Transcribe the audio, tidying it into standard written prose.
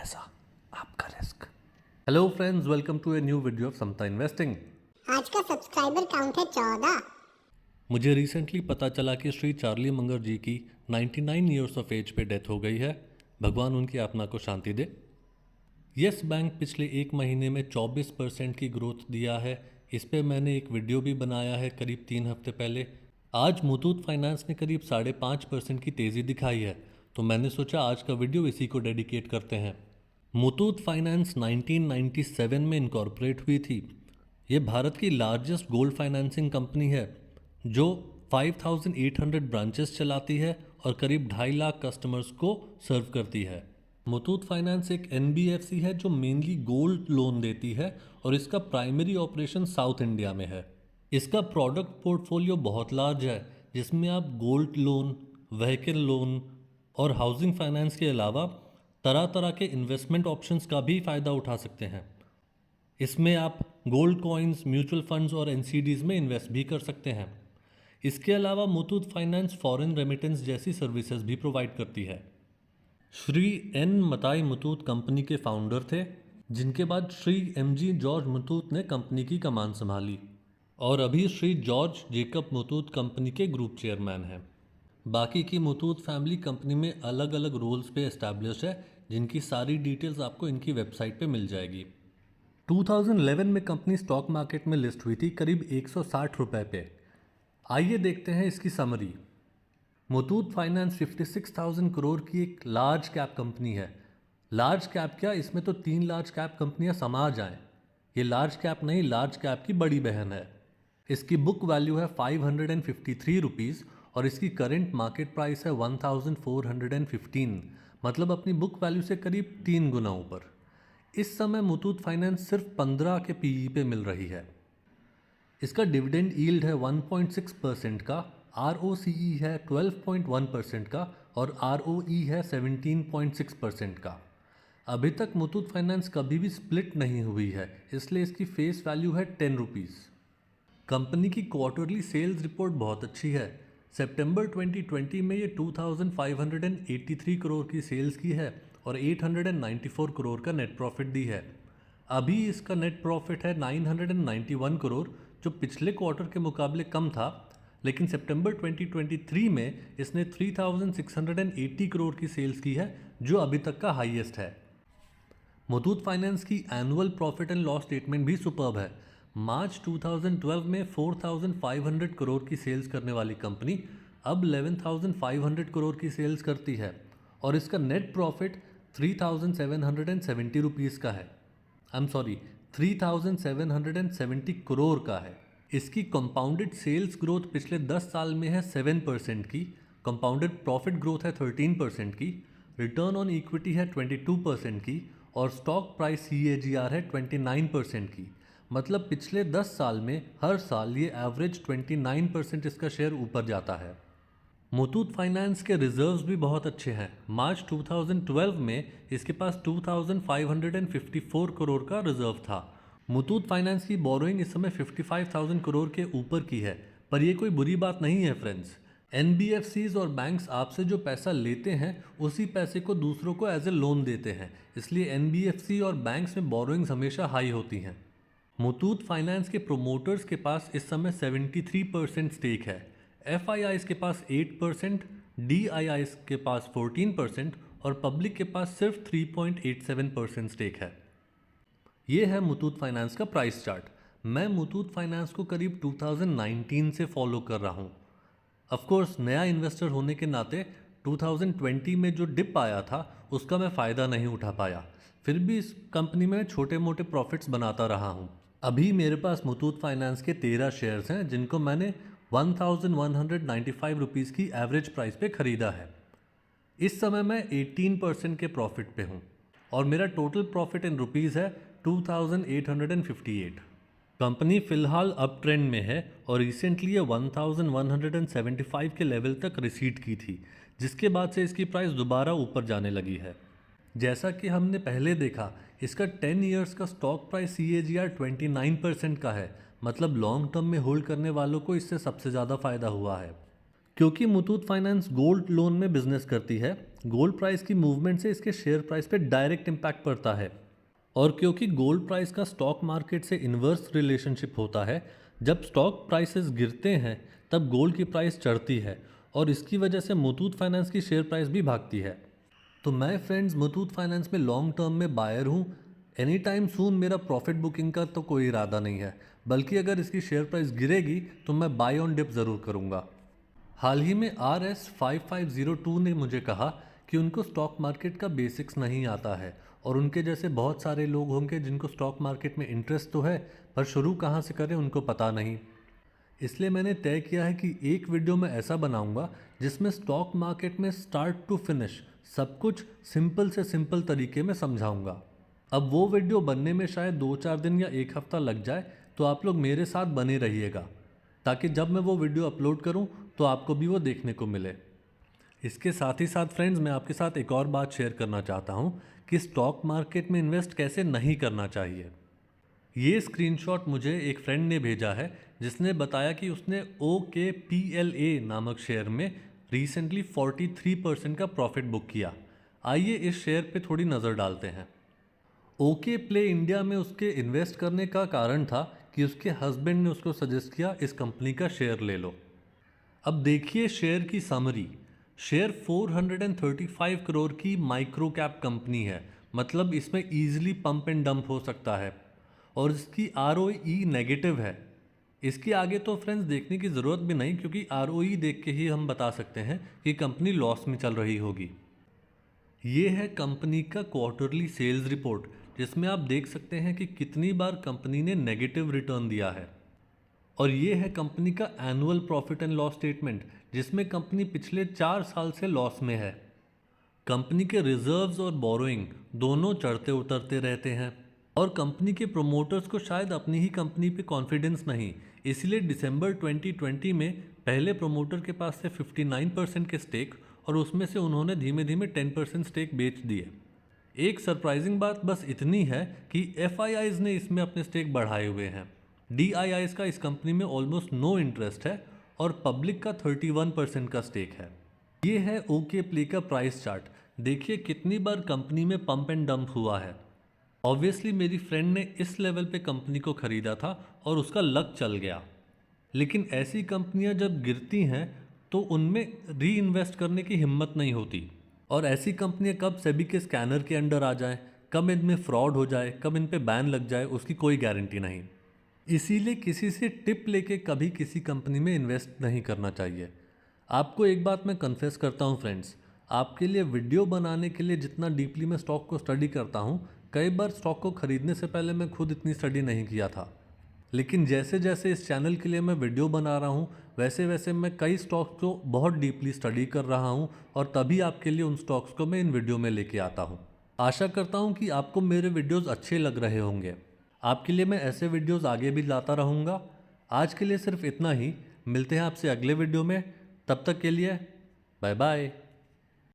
पैसा आपका रिस्क। Hello friends, welcome to a new video of Samta investing. आज का सब्सक्राइबर काउंट है 14। मुझे रिसेंटली पता चला कि श्री चार्ली मंगर जी की 99 ईयर्स ऑफ एज पे डेथ हो गई है। भगवान उनकी आत्मा को शांति दे। यस बैंक पिछले एक महीने में 24% की ग्रोथ दिया है। इस पे मैंने एक वीडियो भी बनाया है करीब 3 हफ्ते पहले। आज मुथूट फाइनेंस ने करीब 5.5% की तेज़ी दिखाई है, तो मैंने सोचा आज का वीडियो इसी को डेडिकेट करते हैं। मुथूट फाइनेंस 1997 में इनकॉर्पोरेट हुई थी। ये भारत की लार्जेस्ट गोल्ड फाइनेंसिंग कंपनी है जो 5,800 ब्रांचेस चलाती है और करीब 2.5 लाख कस्टमर्स को सर्व करती है। मुथूट फाइनेंस एक एनबीएफसी है जो मेनली गोल्ड लोन देती है और इसका प्राइमरी ऑपरेशन साउथ इंडिया में है। इसका प्रोडक्ट पोर्टफोलियो बहुत लार्ज है, जिसमें आप गोल्ड लोन, व्हीकल लोन और हाउसिंग फाइनेंस के अलावा तरह तरह के इन्वेस्टमेंट ऑप्शंस का भी फ़ायदा उठा सकते हैं। इसमें आप गोल्ड कॉइन्स, म्यूचुअल फंड्स और एनसीडीज में इन्वेस्ट भी कर सकते हैं। इसके अलावा मुथूट फाइनेंस फॉरेन रेमिटेंस जैसी सर्विसेज भी प्रोवाइड करती है। श्री एन मताई मुथूट कंपनी के फाउंडर थे, जिनके बाद श्री एमजी जॉर्ज मुथूट ने कंपनी की कमान संभाली और अभी Shri George Jacob Muthoot company के ग्रुप चेयरमैन हैं। बाकी की मुथूट फैमिली कंपनी में अलग अलग रोल्स पे एस्टैब्लिश है, जिनकी सारी डिटेल्स आपको इनकी वेबसाइट पे मिल जाएगी। 2011 में कंपनी स्टॉक मार्केट में लिस्ट हुई थी करीब 160 रुपए पे। आइए देखते हैं इसकी समरी। मुथूट फाइनेंस 56,000 करोड़ की एक लार्ज कैप कंपनी है। लार्ज कैप क्या, इसमें तो 3 लार्ज कैप कंपनियां समा जाएं। ये लार्ज कैप नहीं, लार्ज कैप की बड़ी बहन है। इसकी बुक वैल्यू है 553 रुपीज़ और इसकी करंट मार्केट प्राइस है 1415, मतलब अपनी बुक वैल्यू से करीब 3 गुना ऊपर। इस समय मुथूट फाइनेंस सिर्फ 15 के पीई पे मिल रही है। इसका डिविडेंड यील्ड है 1.6% का, आरओसीई है 12.1% का और आरओई है 17.6% का। अभी तक मुथूट फाइनेंस कभी भी स्प्लिट नहीं हुई है, इसलिए इसकी फेस वैल्यू है 10 रुपीज़। कंपनी की क्वार्टरली सेल्स रिपोर्ट बहुत अच्छी है। सितंबर 2020 में ये 2,583 करोड़ की सेल्स की है और 894 करोड़ का नेट प्रॉफिट दी है। अभी इसका नेट प्रॉफिट है 991 करोड़, जो पिछले क्वार्टर के मुकाबले कम था, लेकिन सितंबर 2023 में इसने 3,680 करोड़ की सेल्स की है, जो अभी तक का हाईएस्ट है। मुथूट फाइनेंस की annual profit and loss statement भी सुपर्ब है। मार्च 2012 में 4,500 करोड़ की सेल्स करने वाली कंपनी अब 11,500 करोड़ की सेल्स करती है और इसका नेट प्रॉफिट 3,770 रुपीज़ का है। 3,770 करोड़ का है। इसकी कंपाउंडेड सेल्स ग्रोथ पिछले 10 साल में है 7% की, कंपाउंडेड प्रॉफिट ग्रोथ है 13% की, रिटर्न ऑन इक्विटी है 22% की और स्टॉक प्राइस CAGR है 29% की। मतलब पिछले 10 साल में हर साल ये एवरेज 29% इसका शेयर ऊपर जाता है। मुथूट फाइनेंस के रिजर्व्स भी बहुत अच्छे हैं। मार्च 2012 में इसके पास 2,554 करोड़ का रिजर्व था। मुथूट फाइनेंस की बोरोइंग इस समय 55,000 करोड़ के ऊपर की है, पर यह कोई बुरी बात नहीं है फ्रेंड्स। NBFCs और बैंक्स आपसे जो पैसा लेते हैं उसी पैसे को दूसरों को एज ए लोन देते हैं, इसलिए NBFC और बैंक्स में बोरोइंग्स हमेशा हाई होती हैं। मुथूट फाइनेंस के प्रोमोटर्स के पास इस समय 73% स्टेक है, FIIs के पास 8%, DIIs के पास 14% और पब्लिक के पास सिर्फ 3.87% स्टेक है। ये है मुथूट फाइनेंस का प्राइस चार्ट। मैं मुथूट फाइनेंस को करीब 2019 से फॉलो कर रहा हूँ। ऑफकोर्स नया इन्वेस्टर होने के नाते 2020 में जो डिप आया था उसका मैं फ़ायदा नहीं उठा पाया, फिर भी इस कंपनी में छोटे मोटे प्रॉफिट्स बनाता रहा हूँ। अभी मेरे पास मुथूट फाइनेंस के 13 शेयर्स हैं, जिनको मैंने 1,195 रुपीज़ की एवरेज प्राइस पे ख़रीदा है। इस समय मैं 18% के प्रॉफिट पे हूँ और मेरा टोटल प्रॉफिट इन रुपीज़ है 2,858। कंपनी फ़िलहाल अप ट्रेंड में है और रिसेंटली ये 1,175 के लेवल तक रिसीड की थी, जिसके बाद से इसकी प्राइस दोबारा ऊपर जाने लगी है। जैसा कि हमने पहले देखा, इसका 10 इयर्स का स्टॉक प्राइस CAGR 29% का है, मतलब लॉन्ग टर्म में होल्ड करने वालों को इससे सबसे ज़्यादा फ़ायदा हुआ है। क्योंकि मुथूट फाइनेंस गोल्ड लोन में बिजनेस करती है, गोल्ड प्राइस की मूवमेंट से इसके शेयर प्राइस पे डायरेक्ट इम्पैक्ट पड़ता है। और क्योंकि गोल्ड प्राइस का स्टॉक मार्केट से इन्वर्स रिलेशनशिप होता है, जब स्टॉक प्राइसेस गिरते हैं तब गोल्ड की प्राइस चढ़ती है और इसकी वजह से मुथूट फाइनेंस की शेयर प्राइस भी भागती है। तो मैं फ्रेंड्स मुथूट फाइनेंस में लॉन्ग टर्म में बायर हूँ। एनी टाइम सून मेरा प्रॉफिट बुकिंग का तो कोई इरादा नहीं है, बल्कि अगर इसकी शेयर प्राइस गिरेगी तो मैं बाय ऑन डिप ज़रूर करूँगा। हाल ही में RS5502 ने मुझे कहा कि उनको स्टॉक मार्केट का बेसिक्स नहीं आता है और उनके जैसे बहुत सारे लोग होंगे जिनको स्टॉक मार्केट में इंटरेस्ट तो है पर शुरू कहाँ से करें उनको पता नहीं। इसलिए मैंने तय किया है कि एक वीडियो मैं ऐसा बनाऊंगा जिसमें स्टॉक मार्केट में स्टार्ट टू फिनिश सब कुछ सिंपल से सिंपल तरीके में समझाऊंगा। अब वो वीडियो बनने में शायद 2-4 दिन या एक हफ्ता लग जाए, तो आप लोग मेरे साथ बने रहिएगा ताकि जब मैं वो वीडियो अपलोड करूं तो आपको भी वो देखने को मिले। इसके साथ ही साथ फ्रेंड्स मैं आपके साथ एक और बात शेयर करना चाहता हूं कि स्टॉक मार्केट में इन्वेस्ट कैसे नहीं करना चाहिए। ये स्क्रीनशॉट मुझे एक फ्रेंड ने भेजा है जिसने बताया कि उसने OKPLA नामक शेयर में रिसेंटली 43% का प्रॉफिट बुक किया। आइए इस शेयर पे थोड़ी नज़र डालते हैं। ओके प्ले इंडिया में उसके इन्वेस्ट करने का कारण था कि उसके हस्बैंड ने उसको सजेस्ट किया इस कंपनी का शेयर ले लो। अब देखिए शेयर की समरी। शेयर 435 करोड़ की माइक्रो कैप कंपनी है, मतलब इसमें ईजिली पंप एंड डंप हो सकता है और इसकी ROE नेगेटिव है। इसके आगे तो फ्रेंड्स देखने की ज़रूरत भी नहीं, क्योंकि ROE देख के ही हम बता सकते हैं कि कंपनी लॉस में चल रही होगी। ये है कंपनी का क्वार्टरली सेल्स रिपोर्ट, जिसमें आप देख सकते हैं कि कितनी बार कंपनी ने नेगेटिव रिटर्न दिया है। और ये है कंपनी का annual profit and loss statement, जिसमें कंपनी पिछले 4 साल से लॉस में है। कंपनी के रिजर्व्स और बोरोइंग दोनों चढ़ते उतरते रहते हैं और कंपनी के प्रोमोटर्स को शायद अपनी ही कंपनी पे कॉन्फिडेंस नहीं, इसलिए दिसंबर 2020 में पहले प्रोमोटर के पास से 59% के स्टेक और उसमें से उन्होंने धीमे धीमे 10% स्टेक बेच दिए। एक सरप्राइजिंग बात बस इतनी है कि FIIs ने इसमें अपने स्टेक बढ़ाए हुए हैं। DIIs का इस कंपनी में ऑलमोस्ट नो इंटरेस्ट है और पब्लिक का 31% का स्टेक है। ये है ओके प्ले का प्राइस चार्ट। देखिए कितनी बार कंपनी में पंप एंड डंप हुआ है। ऑब्वियसली मेरी फ्रेंड ने इस लेवल पे कंपनी को खरीदा था और उसका लक चल गया। लेकिन ऐसी कंपनियां जब गिरती हैं तो उनमें री इन्वेस्ट करने की हिम्मत नहीं होती। और ऐसी कंपनियां कब सेबी के स्कैनर के अंडर आ जाएं, कब इनमें फ्रॉड हो जाए, कब इन पे बैन लग जाए, उसकी कोई गारंटी नहीं। इसीलिए किसी से टिप लेके कभी किसी कंपनी में इन्वेस्ट नहीं करना चाहिए। आपको एक बात मैं कन्फेस करता हूँ फ्रेंड्स, आपके लिए वीडियो बनाने के लिए जितना डीपली मैं स्टॉक को स्टडी करता हूँ, कई बार स्टॉक को खरीदने से पहले मैं खुद इतनी स्टडी नहीं किया था। लेकिन जैसे जैसे इस चैनल के लिए मैं वीडियो बना रहा हूँ, वैसे वैसे मैं कई स्टॉक्स को बहुत डीपली स्टडी कर रहा हूँ और तभी आपके लिए उन स्टॉक्स को मैं इन वीडियो में लेके आता हूँ। आशा करता हूँ कि आपको मेरे वीडियोस अच्छे लग रहे होंगे। आपके लिए मैं ऐसे वीडियोस आगे भी लाता रहूँगा। आज के लिए सिर्फ इतना ही। मिलते हैं आपसे अगले वीडियो में। तब तक के लिए बाय बाय।